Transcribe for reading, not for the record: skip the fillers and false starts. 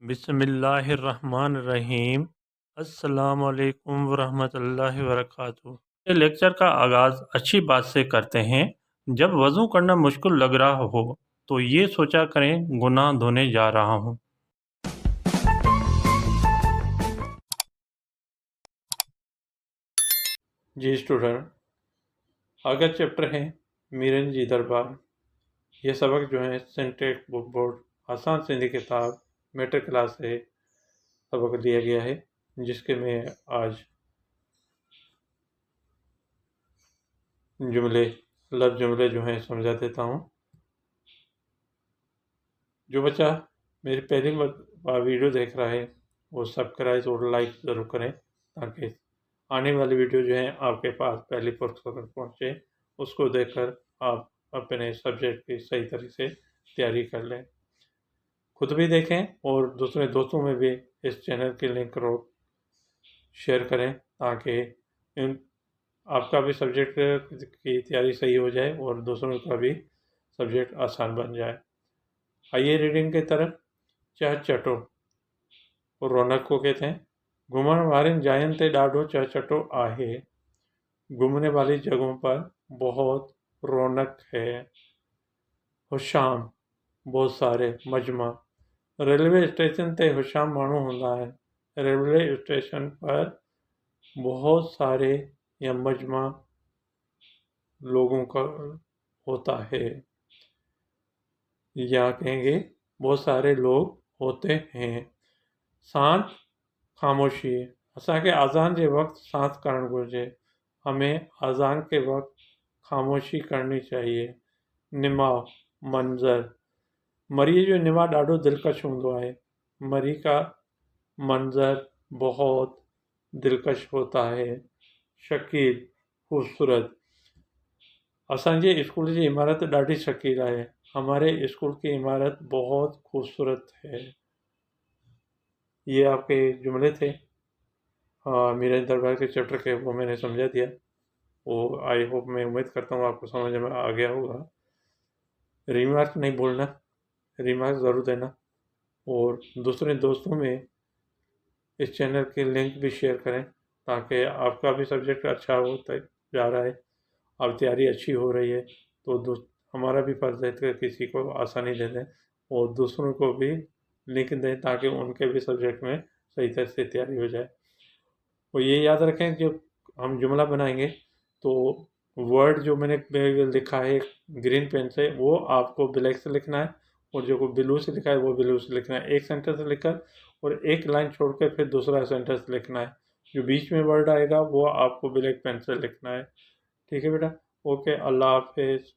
बिस्मिल्लाहिर्रहमानिर्रहीम। अस्सलाम वालेकुम वरहमतुल्लाहि वबरकातुहू। ये लेक्चर का आगाज़ अच्छी बात से करते हैं। जब वज़ू करना मुश्किल लग रहा हो तो ये सोचा करें गुनाह धोने जा रहा हूँ। जी स्टूडेंट, आगे चैप्टर है मीरन जी दरबार। ये सबक जो है सेंटेक बुक बोर्ड आसान सिंधी किताब मेट्रिक क्लास से सबक दिया गया है, जिसके मैं आज जुमले जो हैं समझा देता हूँ। जो बच्चा मेरी पहली बार वीडियो देख रहा है वो सब्सक्राइब और लाइक ज़रूर करें, ताकि आने वाली वीडियो जो है आपके पास पहली फुर्सत में पहुँचे। उसको देखकर आप अपने सब्जेक्ट की सही तरीके से तैयारी कर लें। खुद भी देखें और दूसरे दोस्तों में भी इस चैनल की लिंक को शेयर करें, ताकि इन आपका भी सब्जेक्ट की तैयारी सही हो जाए और दूसरों का भी सब्जेक्ट आसान बन जाए। आइए रीडिंग की तरफ। चहचटो रौनक को कहते हैं। घुमण वारनि जायुनि ते ॾाढो चहचटो आहे। घूमने वाली जगहों पर बहुत रौनक है। हुशाम बहुत सारे, मजमा रेलवे स्टेशन ते हुशाम माण्हू हूंदा आहिनि। रेलवे स्टेशन पर बहुत सारे या मजमा लोगों का होता है, या कहेंगे बहुत सारे लोग होते हैं। शांत ख़ामोशी, असांखे अज़ान जे वक़्तु शांत करणु घुरिजे। हमें अज़ान के वक़्त ख़ामोशी करनी चाहिए। निमाव मंज़र, मरीअ जो निमाव ॾाढो दिलकश हूंदो आहे। मरी का मंज़र बहुत दिलकश होता है। शकील खूबसूरत, असांजे स्कूल की इमारत ॾाढी शकील है। हमारे स्कूल की इमारत बहुत खूबसूरत है। ये आपके जुमले थे। हाँ, मेरे दरबार के चैप्टर के वो मैंने समझा दिया। वो आई होप, मैं उम्मीद करता हूँ आपको समझ में आ गया होगा। रिमार्क नहीं भूलना, रिमार्क ज़रूर देना, और दूसरे दोस्तों में इस चैनल की लिंक भी शेयर करें, ताकि आपका भी सब्जेक्ट अच्छा होता जा रहा है। अब तैयारी अच्छी हो रही है तो हमारा भी फर्ज है कि किसी को आसानी दे दें और दूसरों को भी लिंक दें, ताकि उनके भी सब्जेक्ट में सही तरह से तैयारी हो जाए। और ये याद रखें, जब हम जुमला बनाएंगे तो वर्ड जो मैंने लिखा है ग्रीन पेन से, वो आपको ब्लैक से लिखना है, और जो ब्लू से लिखा है वो ब्लू से लिखना है। एक सेंटेंस लिखकर और एक लाइन छोड़कर फिर दूसरा सेंटेंस लिखना है। जो बीच में वर्ड आएगा वो आपको ब्लैक पेन से लिखना है। ठीक है बेटा? ओके, अल्लाह हाफिज़।